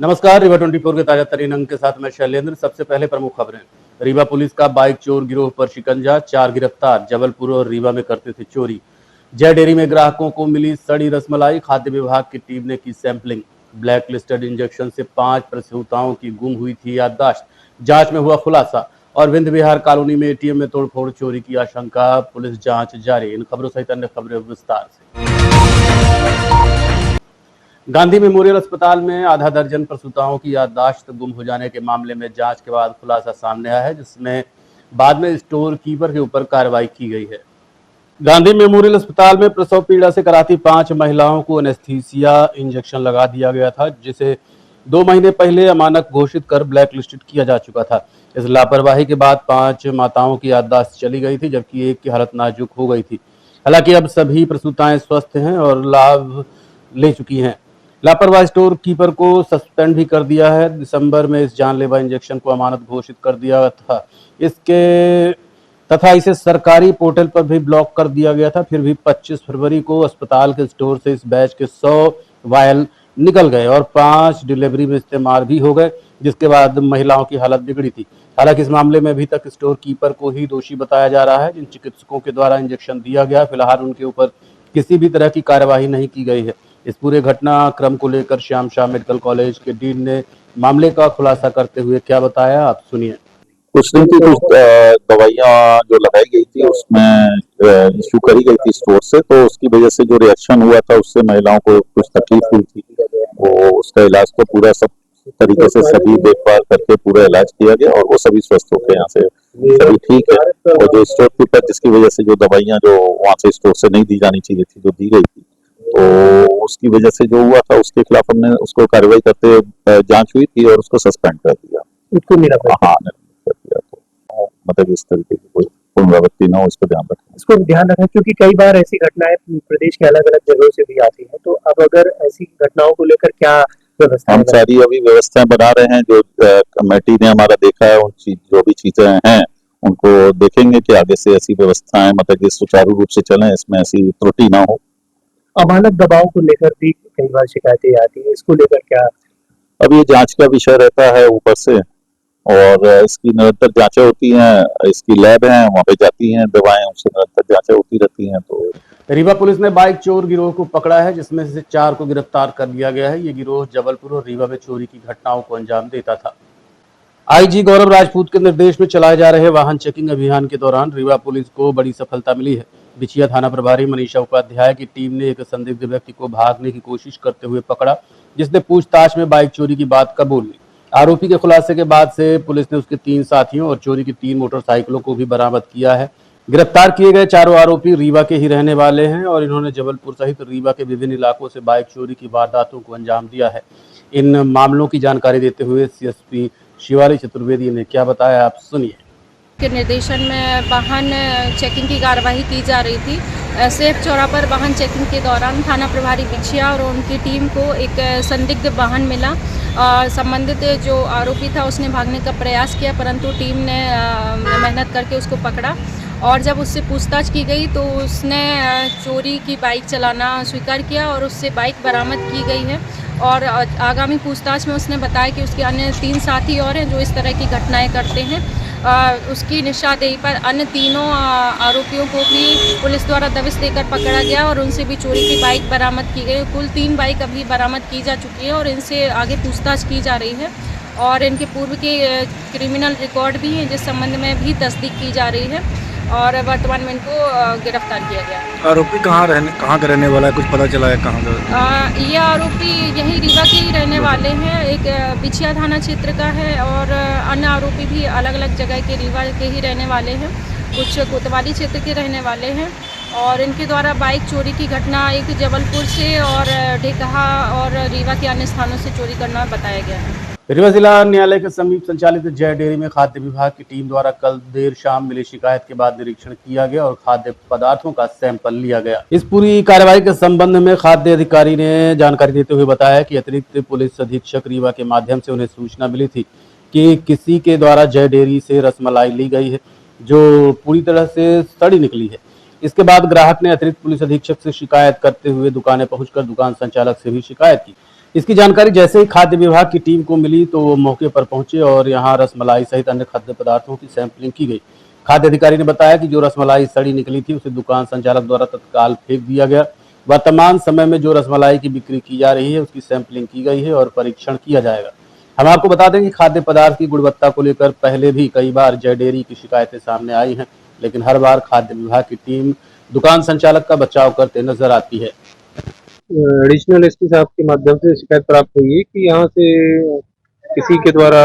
नमस्कार, रीवा 24 के ताजा तरीन अंक के साथ मैं शैलेंद्र। सबसे पहले प्रमुख खबरें। रीवा पुलिस का बाइक चोर गिरोह पर शिकंजा, 4 गिरफ्तार। जबलपुर और रीवा में करते थे चोरी। जय डेयरी में ग्राहकों को मिली सड़ी रसमलाई, खाद्य विभाग की टीम ने की सैंपलिंग। ब्लैक लिस्टेड इंजेक्शन से 5 प्रसूताओं की गुम हुई थी याददाश्त, जांच में हुआ खुलासा। और विंध्य विहार कॉलोनी में एटीएम में तोड़फोड़ चोरी की आशंका, पुलिस जांच जारी। इन खबरों सहित अन्य खबरें विस्तार से। गांधी मेमोरियल अस्पताल में आधा दर्जन प्रसूताओं की याददाश्त गुम हो जाने के मामले में जांच के बाद खुलासा सामने आया है, जिसमें बाद में स्टोर कीपर के ऊपर कार्रवाई की गई है। गांधी मेमोरियल अस्पताल में प्रसव पीड़ा से कराती 5 महिलाओं को एनेस्थीसिया इंजेक्शन लगा दिया गया था, जिसे 2 महीने पहले अमानक घोषित कर ब्लैक लिस्टेड किया जा चुका था। इस लापरवाही के बाद 5 माताओं की याददाश्त चली गई थी, जबकि एक की हालत नाजुक हो गई थी। हालांकि अब सभी प्रसूताएं स्वस्थ हैं और लाभ ले चुकी हैं। लापरवाह स्टोर कीपर को सस्पेंड भी कर दिया है। दिसंबर में इस जानलेवा इंजेक्शन को अमानत घोषित कर दिया था इसे सरकारी पोर्टल पर भी ब्लॉक कर दिया गया था। फिर भी 25 फरवरी को अस्पताल के स्टोर से इस बैच के 100 वायल निकल गए और 5 डिलीवरी में इस्तेमाल भी हो गए, जिसके बाद महिलाओं की हालत बिगड़ी थी। हालांकि इस मामले में अभी तक स्टोर कीपर को ही दोषी बताया जा रहा है। जिन चिकित्सकों के द्वारा इंजेक्शन दिया गया, फिलहाल उनके ऊपर किसी भी तरह की कार्यवाही नहीं की गई है। इस पूरे घटनाक्रम को लेकर श्याम शाह मेडिकल कॉलेज के डीन ने मामले का खुलासा करते हुए क्या बताया, आप सुनिए। कुछ दिन की कुछ दवाइयाँ जो लगाई गई थी उसमें इशू करी गई थी स्टोर से, तो उसकी वजह से जो रिएक्शन हुआ था उससे महिलाओं को कुछ तकलीफ हुई थी। वो उसका इलाज तो पूरा सब तरीके से सभी देखभाल करके पूरा इलाज किया गया और वो सभी स्वस्थ होकर यहाँ से सभी ठीक है। और जो स्टोर कीपर जिसकी वजह से जो दवाइयाँ जो वहाँ से स्टोर से नहीं दी जानी चाहिए थी, जो दी गई थी, तो उसकी वजह से जो हुआ था उसके खिलाफ हमने उसको कार्रवाई करते जांच हुई थी और उसको सस्पेंड कर दिया। उसको निरस्त हाँ कर दिया। तो मतलब इस तरीके की कोई पुनरावृत्ति ना हो, इसको ध्यान रखें। इसको ध्यान रखें, क्योंकि कई बार ऐसी घटनाएं प्रदेश के अलग अलग जगहों से भी आती हैं। तो अब अगर ऐसी घटनाओं को लेकर क्या व्यवस्था, हम सारी अभी व्यवस्थाएं बना रहे हैं। जो कमेटी ने हमारा देखा है, जो भी चीजें हैं उनको देखेंगे कि आगे से ऐसी व्यवस्थाएं मतलब कि सुचारू रूप से चलें, इसमें ऐसी त्रुटि ना हो। अमानक दबाव को लेकर भी कई बार शिकायतें आती है, इसको लेकर क्या? अब ये जांच का विषय रहता है ऊपर से, और इसकी निरंतर जांचें होती हैं। इसकी लैब है, वहाँ पे जाती हैं दवाएं, उससे निरंतर जांचें होती रहती हैं। तो रीवा पुलिस ने बाइक चोर गिरोह को पकड़ा है, जिसमें से 4 को गिरफ्तार कर लिया गया है। ये गिरोह जबलपुर और रीवा में चोरी की घटनाओं को अंजाम देता था। आईजी गौरव राजपूत के निर्देश में चलाए जा रहे वाहन चेकिंग अभियान के दौरान रीवा पुलिस को बड़ी सफलता मिली है। बिछिया थाना प्रभारी मनीषा उपाध्याय की टीम ने एक संदिग्ध व्यक्ति को भागने की कोशिश करते हुए पकड़ा, जिसने पूछताछ में बाइक चोरी की बात कबूल ली। आरोपी के खुलासे के बाद से पुलिस ने उसके 3 साथियों और चोरी की 3 मोटरसाइकिलों को भी बरामद किया है। गिरफ्तार किए गए चारों आरोपी रीवा के ही रहने वाले हैं और इन्होंने जबलपुर सहित रीवा के विभिन्न इलाकों से बाइक चोरी की वारदातों को अंजाम दिया है। इन मामलों की जानकारी देते हुए सीएसपी शिवाली चतुर्वेदी ने क्या बताया, आप सुनिए। के निर्देशन में वाहन चेकिंग की कार्यवाही की जा रही थी। सेफ चौरा पर वाहन चेकिंग के दौरान थाना प्रभारी बिछिया और उनकी टीम को एक संदिग्ध वाहन मिला। संबंधित जो आरोपी था उसने भागने का प्रयास किया, परंतु टीम ने मेहनत करके उसको पकड़ा और जब उससे पूछताछ की गई तो उसने चोरी की बाइक चलाना स्वीकार किया और उससे बाइक बरामद की गई है। और आगामी पूछताछ में उसने बताया कि उसके अन्य 3 साथी और हैं जो इस तरह की घटनाएं करते हैं। उसकी निशानदेही पर अन्य तीनों आरोपियों को भी पुलिस द्वारा दबिश देकर पकड़ा गया और उनसे भी चोरी की बाइक बरामद की गई। कुल 3 बाइक अभी बरामद की जा चुकी है और इनसे आगे पूछताछ की जा रही है और इनके पूर्व के क्रिमिनल रिकॉर्ड भी हैं, जिस संबंध में भी तस्दीक की जा रही है और वर्तमान में इनको गिरफ्तार किया गया। आरोपी कहाँ का रहने वाला है, कुछ पता चला है कहाँ का? ये आरोपी यही रीवा के ही रहने वाले हैं, एक बिछिया थाना क्षेत्र का है और अन्य आरोपी भी अलग अलग जगह के रीवा के ही रहने वाले हैं, कुछ कोतवाली क्षेत्र के रहने वाले हैं। और इनके द्वारा बाइक चोरी की घटना एक जबलपुर से और ढेकहा और रीवा के अन्य स्थानों से चोरी करना बताया गया है। रीवा जिला न्यायालय के समीप संचालित जय डेयरी में खाद्य विभाग की टीम द्वारा कल देर शाम मिली शिकायत के बाद निरीक्षण किया गया और खाद्य पदार्थों का सैंपल लिया गया। इस पूरी कार्रवाई के संबंध में खाद्य अधिकारी ने जानकारी देते हुए बताया कि अतिरिक्त पुलिस अधीक्षक रीवा के माध्यम से उन्हें सूचना मिली थी कि किसी के द्वारा जय डेयरी से रसमलाई ली गई है जो पूरी तरह से सड़ी निकली है। इसके बाद ग्राहक ने अतिरिक्त पुलिस अधीक्षक से शिकायत करते हुए दुकानें पहुंचकर दुकान संचालक से भी शिकायत की। इसकी जानकारी जैसे ही खाद्य विभाग की टीम को मिली तो वो मौके पर पहुंचे और यहां रसमलाई सहित अन्य खाद्य पदार्थों की सैंपलिंग की गई। खाद्य अधिकारी ने बताया कि जो रसमलाई सड़ी निकली थी उसे दुकान संचालक द्वारा तत्काल फेंक दिया गया। वर्तमान समय में जो रसमलाई की बिक्री की जा रही है उसकी सैंपलिंग की गई है और परीक्षण किया जाएगा। हम आपको बता दें कि खाद्य पदार्थ की गुणवत्ता को लेकर पहले भी कई बार जय डेयरी की शिकायतें सामने आई हैं, लेकिन हर बार खाद्य विभाग की टीम दुकान संचालक का बचाव करते नजर आती है। एडिशनल एसपी साहब के माध्यम से शिकायत प्राप्त हुई है कि यहाँ से किसी के द्वारा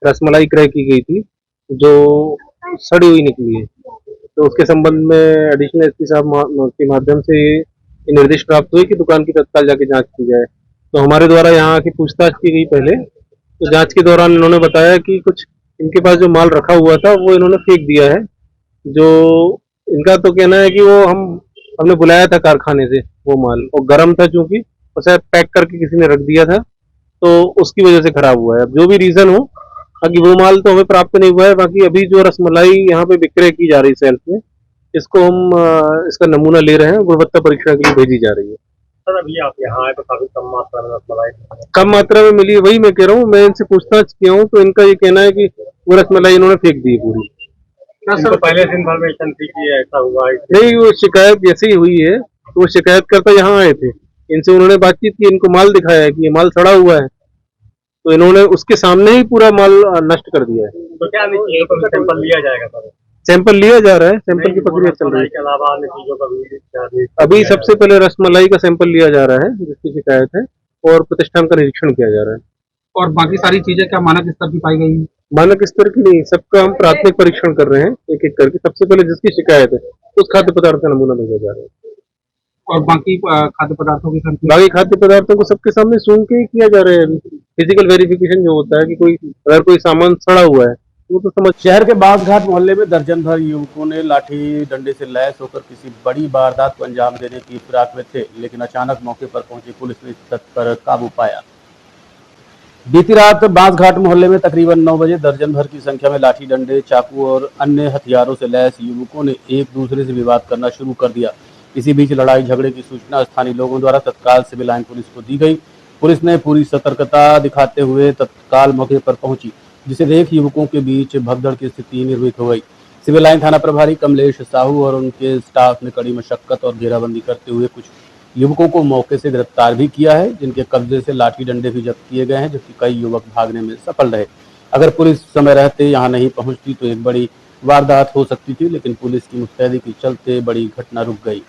रसमलाई क्रय की गई थी जो सड़ी हुई निकली है। तो उसके संबंध में एडिशनल एसपी साहब के माध्यम से ये निर्देश प्राप्त हुए कि दुकान की तत्काल जाके जांच की जाए। तो हमारे द्वारा यहाँ की पूछताछ की गई पहले, तो जांच के दौरान इन्होंने बताया कि कुछ इनके पास जो माल रखा हुआ था वो इन्होंने फेंक दिया है। जो इनका तो कहना है कि वो हमने बुलाया था कारखाने से वो माल, और गर्म था चूंकि, और शायद पैक करके किसी ने रख दिया था तो उसकी वजह से खराब हुआ है। अब जो भी रीजन हो, बाकी वो माल तो हमें प्राप्त नहीं हुआ है। बाकी अभी जो रसमलाई यहाँ पे विक्रय की जा रही है सेल्फ में, इसको हम इसका नमूना ले रहे हैं, गुणवत्ता परीक्षण के लिए भेजी जा रही है। सर अभी आप यहाँ आए तो काफी कम मात्रा में रसमलाई कम मात्रा में मिली है, वही मैं कह रहा हूँ। मैं इनसे पूछताछ किया हूँ तो इनका ये कहना है कि वो रसमलाई इन्होंने फेंक दी है पूरी। सर पहले से इन्फॉर्मेशन थी कि ऐसा हुआ है? नहीं, वो शिकायत जैसे ही हुई है तो वो शिकायतकर्ता यहाँ आए थे, इनसे उन्होंने बातचीत की, इनको माल दिखाया है कि ये माल सड़ा हुआ है, तो इन्होंने उसके सामने ही पूरा माल नष्ट कर दिया है। तो क्या सैंपल लिया जाएगा सर? सैंपल लिया जा रहा है, सैंपल की प्रक्रिया चल रही है। के अलावा अन्य चीजों का भी अभी सबसे पहले रसमलाई का सैंपल लिया जा रहा है जिसकी शिकायत है, और प्रतिष्ठान का निरीक्षण किया जा रहा है। और बाकी सारी चीजें क्या मानक स्तर की पाई गई है? मानक स्तर की नहीं, सबका हम प्राथमिक परीक्षण कर रहे हैं एक एक करके। सबसे पहले जिसकी शिकायत है उस खाद्य पदार्थ का नमूना भेजा जा रहा है, और बाकी खाद्य पदार्थों की संख्या? बाकी खाद्य पदार्थों को सबके सामने सूंघ के ही किया जा रहा है। अभी फिजिकल वेरिफिकेशन जो होता है कि कोई अगर कोई सामान सड़ा हुआ है वो तो समझ। शहर के बांसघाट मोहल्ले में दर्जन भर युवकों ने लाठी डंडे से लैस होकर किसी बड़ी वारदात को अंजाम देने की फिराक में थे, लेकिन अचानक मौके पर पहुंची पुलिस ने इस पर काबू पाया। बीती रात बांसघाट मोहल्ले में तकरीबन 9 बजे दर्जन भर की संख्या में लाठी डंडे, चाकू और अन्य हथियारों से लैस युवकों ने एक दूसरे से विवाद करना शुरू कर दिया। इसी बीच लड़ाई झगड़े की सूचना स्थानीय लोगों द्वारा तत्काल सिविल लाइन पुलिस को दी गई। पुलिस ने पूरी सतर्कता दिखाते हुए तत्काल मौके पर पहुंची, जिसे देख युवकों के बीच भगदड़ की स्थिति निर्मित हो गई। सिविल लाइन थाना प्रभारी कमलेश साहू और उनके स्टाफ ने कड़ी मशक्कत और घेराबंदी करते हुए कुछ युवकों को मौके से गिरफ्तार भी किया है, जिनके कब्जे से लाठी डंडे भी जब्त किए गए हैं, जबकि कई युवक भागने में सफल रहे। अगर पुलिस समय रहते यहां नहीं पहुंचती तो एक बड़ी वारदात हो सकती थी, लेकिन पुलिस की मुस्तैदी के चलते बड़ी घटना रुक गई।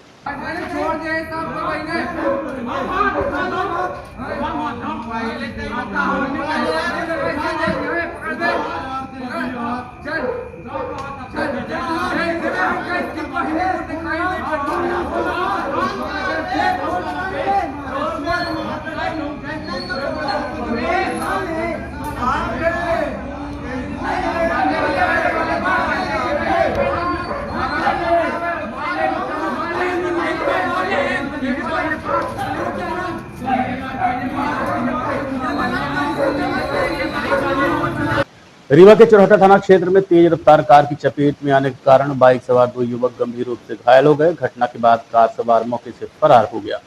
रीवा के चौराहा थाना क्षेत्र में तेज रफ्तार कार की चपेट में आने के कारण बाइक सवार 2 युवक गंभीर रूप से घायल हो गए। घटना के बाद कार सवार मौके से फरार हो गया।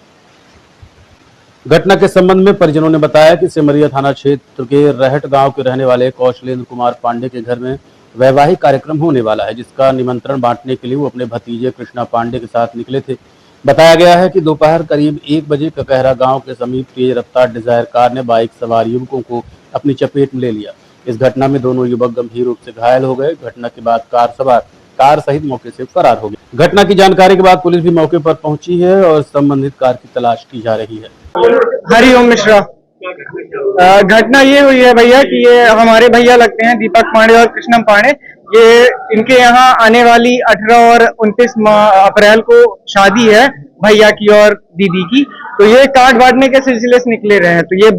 घटना के संबंध में परिजनों ने बताया कि सिमरिया थाना क्षेत्र के रहट गांव के रहने वाले कौशलेंद्र कुमार पांडे के घर में वैवाहिक कार्यक्रम होने वाला है, जिसका निमंत्रण बांटने के लिए वो अपने भतीजे कृष्णा पांडे के साथ निकले थे। बताया गया है कि दोपहर करीब 1 बजे ककहरा गांव के समीप तेज रफ्तार डिजायर कार ने बाइक सवार युवकों को अपनी चपेट में ले लिया। इस घटना में दोनों युवक गंभीर रूप से घायल हो गए। घटना के बाद कार सवार कार सहित मौके से फरार हो गए। घटना की जानकारी के बाद पुलिस भी मौके पर पहुंची है और संबंधित कार की तलाश की जा रही है। हरिओम मिश्रा। घटना ये हुई है भैया कि ये हमारे भैया लगते हैं दीपक पांडे और कृष्णम पांडे। ये इनके यहाँ आने वाली 18 और 29 अप्रैल को शादी है भैया की और दीदी की, तो ये कार्ड बांटने के सिलसिले से निकले रहे हैं। तो ये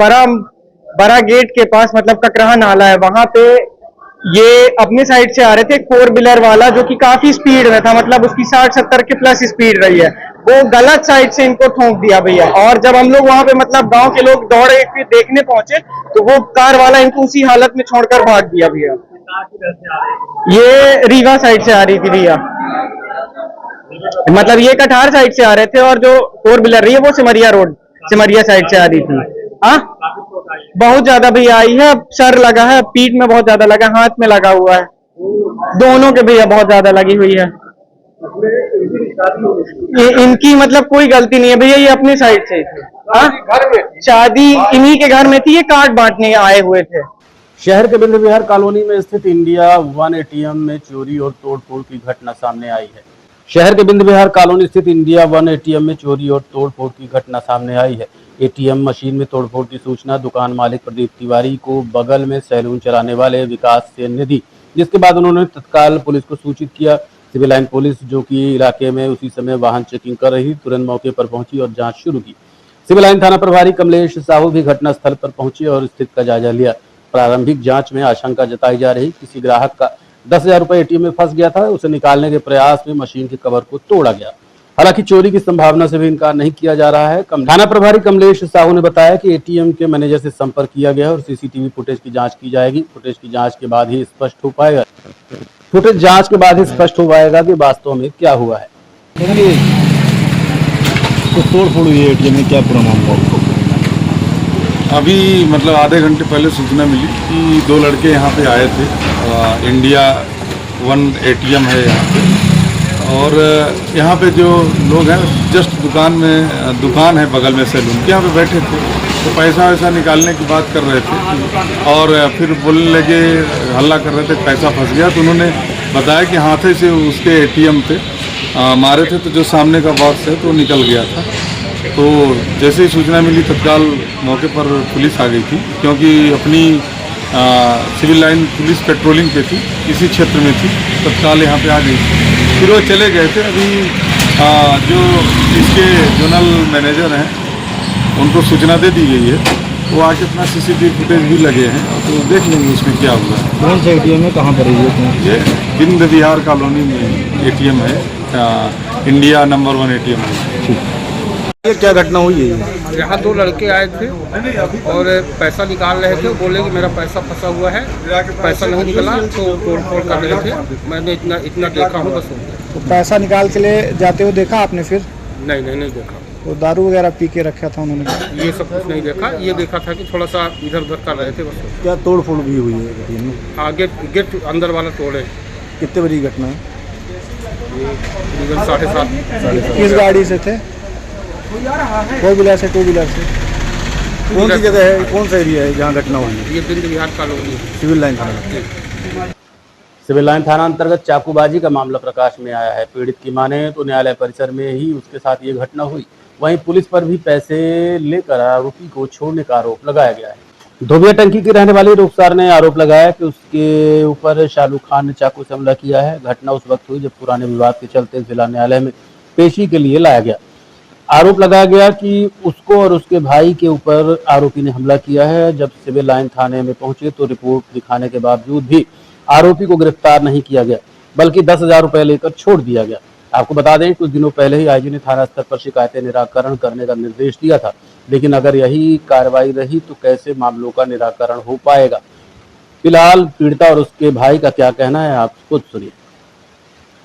बड़ा गेट के पास मतलब ककराहा नाला है, वहां पे ये अपने साइड से आ रहे थे 4 व्हीलर वाला जो कि काफी स्पीड में था, मतलब उसकी 60-70 के प्लस स्पीड रही है। वो गलत साइड से इनको ठोक दिया भैया, और जब हम लोग वहां पे मतलब गांव के लोग दौड़े फिर देखने पहुंचे तो वो कार वाला इनको उसी हालत में छोड़कर भाग दिया भैया। ये रीवा साइड से आ रही थी भैया, मतलब ये कठार साइड से आ रहे थे और जो 4 व्हीलर रही है वो सिमरिया साइड से आ रही थी। हाँ, बहुत ज्यादा भैया आई है, सर लगा है, पीठ में बहुत ज्यादा लगा, हाथ में लगा हुआ है, दोनों के भैया बहुत ज्यादा लगी हुई है। इनकी मतलब कोई गलती नहीं है भैया, ये अपनी साइड से हाँ, शादी इन्हीं के घर में थी, ये कार्ड बांटने आए हुए थे। शहर के बिंद विहार कॉलोनी में स्थित इंडिया वन एटीएम में चोरी और तोड़फोड़ की घटना सामने आई है। शहर के बिंद विहार कॉलोनी स्थित इंडिया वन एटीएम में चोरी और तोड़फोड़ की घटना सामने आई है। एटीएम मशीन में तोड़फोड़ की सूचना दुकान मालिक प्रदीप तिवारी को बगल में सैलून चलाने वाले विकास सेन ने दी, जिसके बाद उन्होंने तत्काल पुलिस को सूचित किया। सिविल लाइन पुलिस, जो कि इलाके में उसी समय वाहन चेकिंग कर रही, तुरंत मौके पर पहुंची और जांच शुरू की। सिविल लाइन थाना प्रभारी कमलेश साहू भी घटनास्थल पर पहुंचे और स्थिति का जायजा लिया। प्रारंभिक जांच में आशंका जताई जा रही किसी ग्राहक का 10,000 रुपए एटीएम में फंस गया था, उसे निकालने के प्रयास में मशीन के कवर को तोड़ा गया। हालांकि चोरी की संभावना से भी इनकार नहीं किया जा रहा है। थाना प्रभारी कमलेश साहू ने बताया कि एटीएम के मैनेजर से संपर्क किया गया और सीसीटीवी फुटेज की जांच की जाएगी। फुटेज की जांच के बाद ही स्पष्ट हो पाएगा कि वास्तव में क्या हुआ है। कुछ तोड़ फोड़ हुई है एटीएम में, क्या पूरा मामला? अभी मतलब आधे घंटे पहले सूचना मिली कि दो लड़के यहाँ पे आए थे। इंडिया वन एटीएम है यहाँ पे, और यहाँ पे जो लोग हैं जस्ट दुकान है बगल में सैलून के, यहाँ पे बैठे थे तो पैसा वैसा निकालने की बात कर रहे थे और फिर बोलने लगे, हल्ला कर रहे थे पैसा फंस गया। तो उन्होंने बताया कि हाथे से उसके एटीएम पे मारे थे, तो जो सामने का बॉक्स है तो निकल गया था। तो जैसे ही सूचना मिली तत्काल मौके पर पुलिस आ गई थी, क्योंकि अपनी सिविल लाइन पुलिस पेट्रोलिंग पे थी, इसी क्षेत्र में थी, तत्काल यहाँ पे आ गई थी। फिर वो चले गए थे। अभी जो इसके जोनल मैनेजर हैं उनको सूचना दे दी गई है, वो आके अपना सीसीटीवी फुटेज भी लगे हैं, तो देख लेंगे उसमें क्या हुआ है। कौन सा एटीएम है, कहाँ पर है ये बिंद विहार कॉलोनी में एटीएम है, इंडिया नंबर 1 एटीएम है। ये क्या घटना हुई है? यहाँ दो लड़के आए थे और पैसा निकाल रहे थे, बोले कि मेरा पैसा फंसा हुआ है, पैसा नहीं निकला, तो तोड़ फोड़ कर रहे थे। मैंने इतना देखा हूँ बस। तो पैसा निकाल के ले जाते हुए देखा आपने? फिर नहीं देखा। तो दारू वगैरह पी के रखा था उन्होंने? ये सब कुछ नहीं देखा, ये देखा था कि थोड़ा सा इधर उधर कर रहे थे बस। क्या तोड़ फोड़ भी हुई है एटीएम में? हाँ, गेट अंदर वाला तोड़े। कितने बड़ी घटना है? 7:30। किस गाड़ी से थे? 4 व्हीलर से, 2 व्हीलर से? कौन सी जगह है, कौन सा एरिया है जहाँ घटना हुई है? ये बिंद विहार कॉलोनी, सिविल लाइन थाना। सिविल लाइन थाना अंतर्गत चाकूबाजी का मामला प्रकाश में आया है। पीड़ित की माने तो न्यायालय परिसर में ही उसके साथ ये घटना हुई। वहीं पुलिस पर भी पैसे लेकर आरोपी को छोड़ने का आरोप लगाया गया है। धोबिया टंकी की रहने वाली रुखसार ने आरोप लगाया कि उसके ऊपर शाहरुख खान ने चाकू से हमला किया है। घटना उस वक्त हुई जब पुराने विवाद के चलते जिला न्यायालय में पेशी के लिए लाया गया। आरोप लगाया गया कि उसको और उसके भाई के ऊपर आरोपी ने हमला किया है। जब सिविल लाइन थाने में पहुंचे तो रिपोर्ट दिखाने के बावजूद भी आरोपी को गिरफ्तार नहीं किया गया, बल्कि 10,000 रुपए लेकर छोड़ दिया गया। आपको बता दें, कुछ दिनों पहले ही आईजी ने थाना स्तर पर शिकायतें निराकरण करने का निर्देश दिया था, लेकिन अगर यही कार्रवाई रही तो कैसे मामलों का निराकरण हो पाएगा। फिलहाल पीड़िता और उसके भाई का क्या कहना है, आप खुद सुनिए।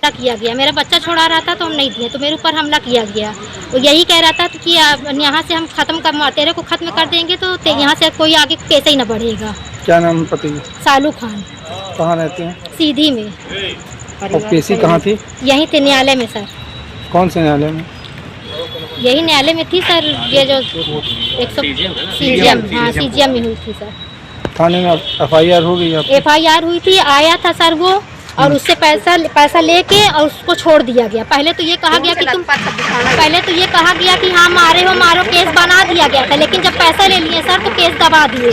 किया गया, मेरा बच्चा छोड़ा रहा था तो हम नहीं दिए, तो मेरे ऊपर हमला किया गया। वो यही कह रहा था कि यहाँ से हम तेरे को खत्म कर देंगे, तो यहाँ से कोई आगे केस ही न बढ़ेगा। क्या नाम पति? शाहरुख खान। कहाँ रहते हैं? सीधी में। और पेशी कहाँ थी? यहीं थे, न्यायालय में सर। कौन से न्यायालय में? यही न्यायालय में थी सर, ये जो 100 सीजीएम, हाँ सीजीएम में हुई थी सर। थाने में FIR हो गई? FIR हुई थी, आया था सर वो, और उससे पैसा लेके और उसको छोड़ दिया गया। पहले तो ये कहा गया कि हाँ मारो, केस बना दिया गया था, लेकिन जब पैसा ले लिए सर तो केस दबा दिए।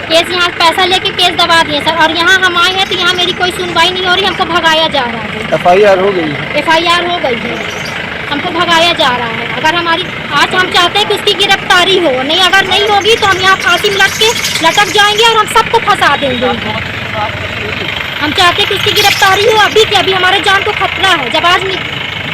केस यहाँ पैसा लेके केस दबा दिए सर, और यहाँ हम आए हैं तो यहाँ मेरी कोई सुनवाई नहीं हो रही, हमको भगाया जा रहा है। FIR हो गई? FIR हो गई है, हमको भगाया जा रहा है। अगर हमारी आज हम चाहते हैं कि उसकी गिरफ्तारी हो, नहीं अगर नहीं होगी तो हम यहाँ फांसी में लटक जाएंगे और हम सबको फंसा देंगे। हम चाहते हैं कि उसकी गिरफ्तारी हो अभी के अभी, हमारे जान को खतरा है। जब आज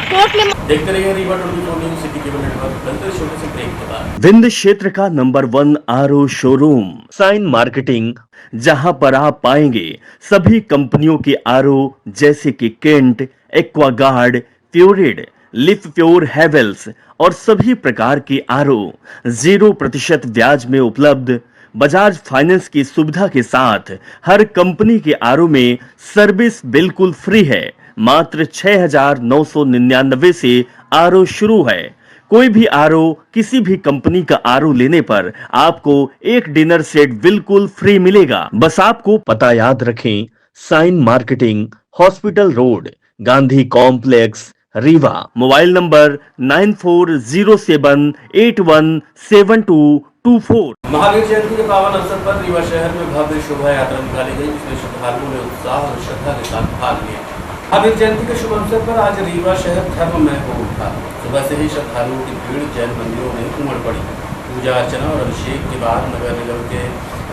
कोर्ट में देखते रहिए Rewa 24 news city cable network. छोटे से ब्रेक के बाद विंध्य क्षेत्र का number 1 RO showroom sign marketing, जहां पर आप पाएंगे सभी कंपनियों के RO जैसे कि केंट, एक्वागार्ड, प्योरिड, लिफ प्योर हेवेल्स और सभी प्रकार के आरओ 0% ब्याज में उपलब्ध। बजाज फाइनेंस की सुविधा के साथ हर कंपनी के आरओ में सर्विस बिल्कुल फ्री है। मात्र 6,999 से आरओ शुरू है। कोई भी आरओ किसी भी कंपनी का आरओ लेने पर आपको एक डिनर सेट बिल्कुल फ्री मिलेगा। बस आपको पता याद रखें, sign marketing, hospital road, Gandhi complex, Rewa. Mobile number 9407817224। Mahavir Jayanti के पावन अवसर पर रीवा शहर में भव्य शोभा यात्रा निकाली गई, जिसमें श्रद्धालुओं ने उत्साह और श्रद्धा के साथ भाग लिया। महावीर जयंती के शुभ अवसर पर आज रीवा शहर धर्ममय हो उठा। सुबह से ही श्रद्धालुओं की भीड़ जैन मंदिरों में उमड़ पड़ी। पूजा अर्चना और अभिषेक के बाद नगर निगम के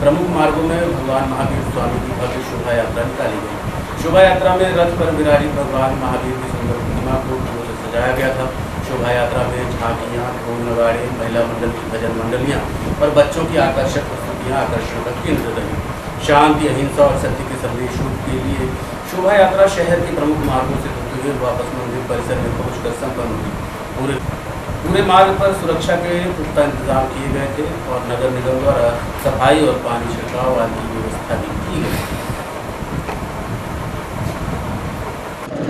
प्रमुख मार्गों में भगवान महावीर स्वामी की भव्य शोभा यात्रा निकाली गई। शोभा यात्रा में रथ पर विराजित भगवान महावीर की सुंदर प्रतिमा को फूलों से सजाया गया था। शोभा यात्रा में झांकियाँ, ढोल नगाड़े, महिला मंडल की भजन मंडलियाँ और बच्चों की आकर्षक प्रस्तुतियाँ आकर्षण का केंद्र रही। शांति, अहिंसा और सत्य के संदेशों के लिए शोभा यात्रा शहर के प्रमुख मार्गों से होते हुए वापस मंदिर परिसर में पहुंचकर संपन्न हुई। पूरे मार्ग पर सुरक्षा के पुख्ता इंतजाम किए गए थे और नगर निगम द्वारा सफाई और पानी छिड़काव आदि की व्यवस्था भी की गई।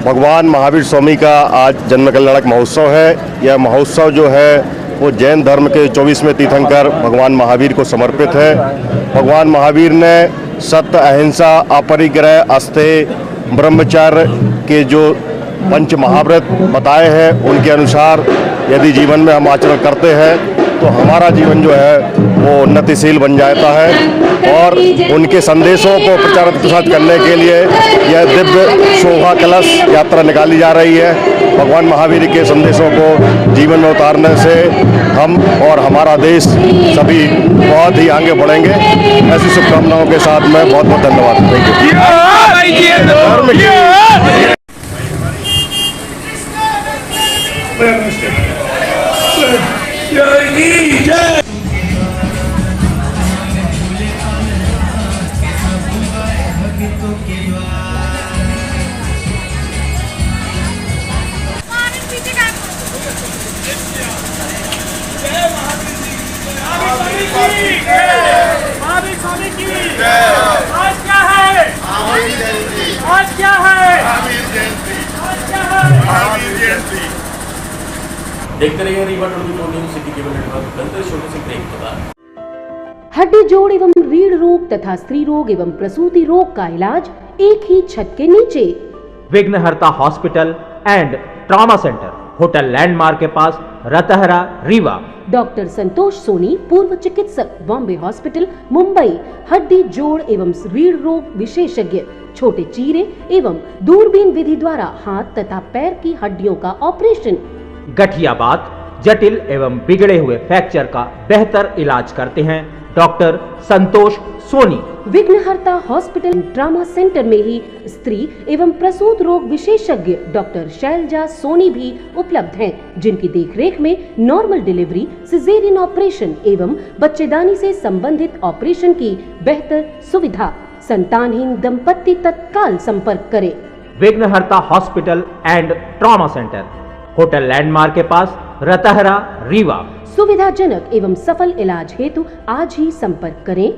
भगवान महावीर स्वामी का आज जन्म कल्याणक महोत्सव है। यह महोत्सव जो है वो जैन धर्म के 24वें तीर्थंकर भगवान महावीर को समर्पित है। भगवान महावीर ने सत्य, अहिंसा, अपरिग्रह, अस्तेय, ब्रह्मचर्य के जो पंच महाव्रत बताए हैं, उनके अनुसार यदि जीवन में हम आचरण करते हैं तो हमारा जीवन जो है वो उन्नतिशील बन जाता है। और उनके संदेशों को प्रचार प्रसार करने के लिए यह दिव्य शोभा कलश यात्रा निकाली जा रही है। भगवान महावीर के संदेशों को जीवन में उतारने से हम और हमारा देश सभी बहुत ही आगे बढ़ेंगे। ऐसी शुभकामनाओं के साथ मैं बहुत बहुत धन्यवाद। देखते रहिए Rewa 24 news city cable network. बनते छोटे से ब्रेक के बाद हड्डी जोड़ एवं रीढ़ रोग तथा स्त्री रोग एवं प्रसूति रोग का इलाज एक ही छत के नीचे। विघ्नहर्ता hospital and trauma centre, hotel landmark के पास, रतहरा, रीवा। डॉक्टर संतोष सोनी, पूर्व चिकित्सक, बॉम्बे हॉस्पिटल, मुंबई। हड्डी जोड़ एवं रीढ़ रोग विशेषज्ञ, छोटे चीरे एवं दूरबीन विधि द्वारा हाथ तथा पैर की हड्डियों का ऑपरेशन। गठियाबात, जटिल एवं बिगड़े हुए फ्रैक्चर का बेहतर इलाज करते हैं डॉक्टर संतोष सोनी। विघ्नहर्ता हॉस्पिटल ट्रॉमा सेंटर में ही स्त्री एवं प्रसूत रोग विशेषज्ञ डॉक्टर शैलजा सोनी भी उपलब्ध हैं, जिनकी देखरेख में नॉर्मल डिलीवरी, सिजेरियन ऑपरेशन एवं बच्चेदानी से संबंधित ऑपरेशन की बेहतर सुविधा। संतानहीन दंपत्ति तत्काल संपर्क करें। विघ्नहर्ता hospital and trauma centre, hotel landmark के पास, रतहरा, रीवा। सुविधाजनक एवं सफल इलाज हेतु आज ही संपर्क करें।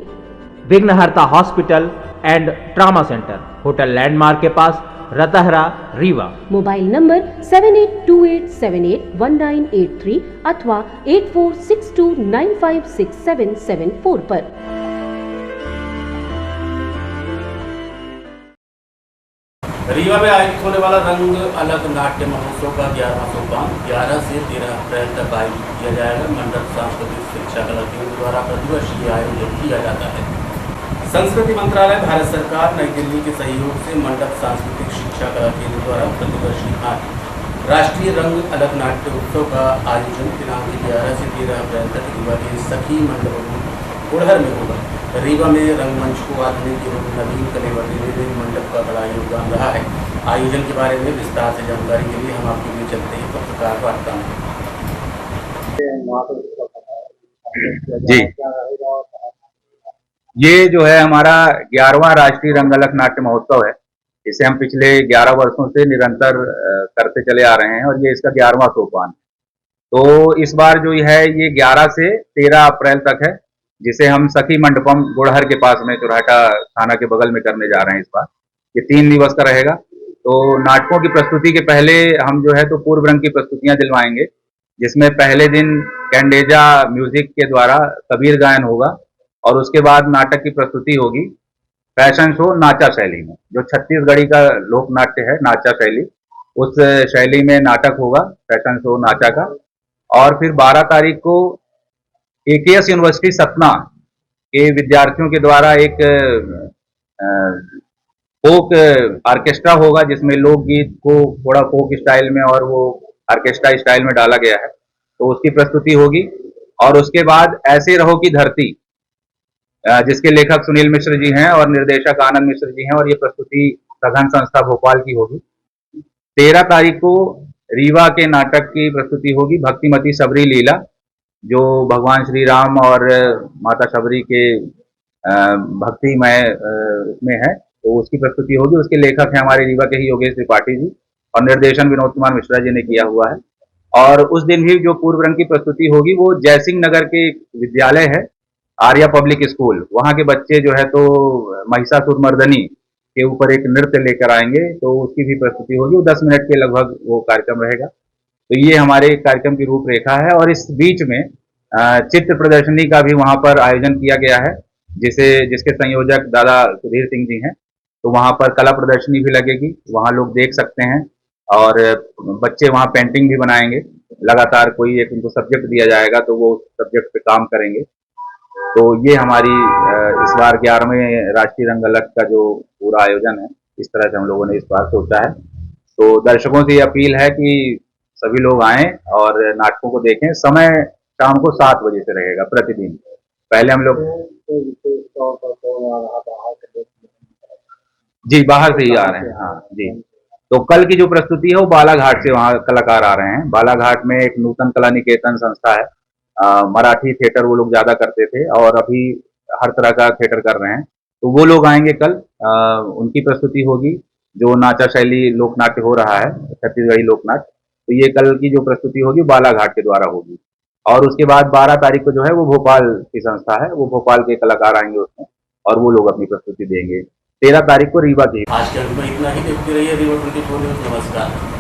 विघ्नहर्ता hospital and trauma centre, hotel landmark के पास, रतहरा, रीवा। मोबाइल नंबर 7828781983 अथवा 8462956774 पर। रीवा में आयोजित होने वाला रंग अलग नाट्य महोत्सव का 11वां सोपान 11 से 13 अप्रैल तक आयोजित किया जाएगा। मंडप सांस्कृतिक शिक्षा कला केंद्र द्वारा प्रतिवर्ष ये आयोजन किया जाता है। संस्कृति मंत्रालय, भारत सरकार, नई दिल्ली के सहयोग से मंडप सांस्कृतिक शिक्षा कला केंद्र द्वारा प्रतिवर्ष राष्ट्रीय रंग अलग नाट्य उत्सव का आयोजन दिनांक 11 से 13 अप्रैल तक रीवा के सखी मंडप कुड़हर में होगा। रीवा में रंगमंच को आधुनिक एवं नवीन कलेवर देने में मंडप का बड़ा योगदान रहा है। आयोजन के बारे में विस्तार से जानकारी के लिए हम आपके लिए चलते हैं पत्रकार वार्ता में। जी, ये जो है हमारा 11वां राष्ट्रीय रंग अलग नाट्य महोत्सव है। इसे हम पिछले 11 वर्षों से निरंतर करते चले आ रहे हैं और ये इसका 11वां सोपान। तो इस बार जो है ये 11 से 13 अप्रैल तक है, जिसे हम सखी मंडपम गुड़हर के पास में चुराटा थाना के बगल में करने जा रहे हैं। इस बार ये 3 दिवस का रहेगा। तो नाटकों की प्रस्तुति के पहले हम जो है तो पूर्व रंग की प्रस्तुतियां दिलवाएंगे, जिसमें पहले दिन कैंडेजा म्यूजिक के द्वारा कबीर गायन होगा और उसके बाद नाटक की प्रस्तुति होगी फैशन शो नाचा शैली में, जो छत्तीसगढ़ी का लोक नाट्य है नाचा शैली, उस शैली में नाटक होगा फैशन शो नाचा का। और फिर 12 तारीख को AKS यूनिवर्सिटी सतना के विद्यार्थियों के द्वारा एक फोक ऑर्केस्ट्रा होगा, जिसमें लोकगीत को थोड़ा फोक स्टाइल में और वो ऑर्केस्ट्रा स्टाइल में डाला गया है, तो उसकी प्रस्तुति होगी। और उसके बाद ऐसे रहो की धरती, जिसके लेखक सुनील मिश्र जी हैं और निर्देशक आनंद मिश्र जी हैं, और ये प्रस्तुति सघन संस्था भोपाल की होगी। 13 तारीख को रीवा के नाटक की प्रस्तुति होगी भक्तिमती सबरी लीला, जो भगवान श्री राम और माता सबरी के भक्तिमय में है, तो उसकी प्रस्तुति होगी। उसके लेखक हैं हमारे रीवा के ही योगेश त्रिपाठी जी और निर्देशन विनोद कुमार मिश्रा जी ने किया हुआ है। और उस दिन भी जो पूर्व रंग की प्रस्तुति होगी वो जयसिंह नगर के विद्यालय है आर्या पब्लिक स्कूल, वहाँ के बच्चे जो है तो महिषासुर मर्दनी के ऊपर एक नृत्य लेकर आएंगे, तो उसकी भी प्रस्तुति होगी। वो 10 मिनट के लगभग वो कार्यक्रम रहेगा। तो ये हमारे कार्यक्रम की रूपरेखा है। और इस बीच में चित्र प्रदर्शनी का भी वहाँ पर आयोजन किया गया है, जिसके संयोजक दादा सुधीर सिंह जी हैं। तो वहाँ पर कला प्रदर्शनी भी लगेगी, वहाँ लोग देख सकते हैं। और बच्चे वहाँ पेंटिंग भी बनाएंगे, लगातार कोई एक उनको सब्जेक्ट दिया जाएगा तो वो सब्जेक्ट पे काम करेंगे। तो ये हमारी इस बार 11वें राष्ट्रीय रंगलक का जो पूरा आयोजन है, इस तरह से हम लोगों ने इस बार सोचा है। तो दर्शकों से ये अपील है कि सभी लोग आएं और नाटकों को देखें। समय शाम को 7 बजे से रहेगा प्रतिदिन। पहले हम लोग जी बाहर से ही आ रहे हैं। हाँ जी। तो कल की जो प्रस्तुति है वो बालाघाट से वहाँ कलाकार आ रहे हैं। बालाघाट में एक नूतन कला निकेतन संस्था है, मराठी थिएटर वो लोग ज्यादा करते थे और अभी हर तरह का थिएटर कर रहे हैं। तो वो लोग आएंगे कल, उनकी प्रस्तुति होगी जो नाचा शैली लोकनाट्य हो रहा है, छत्तीसगढ़ी लोकनाट्य। तो ये कल की जो प्रस्तुति होगी बालाघाट के द्वारा होगी। और उसके बाद 12 तारीख को जो है वो भोपाल की संस्था है, वो भोपाल के कलाकार आएंगे उसमें और वो लोग अपनी प्रस्तुति देंगे। 13 तारीख को रीवा की। आज के अंक में इतना ही। देखते रहिए रीवा 24 न्यूज़। नमस्कार।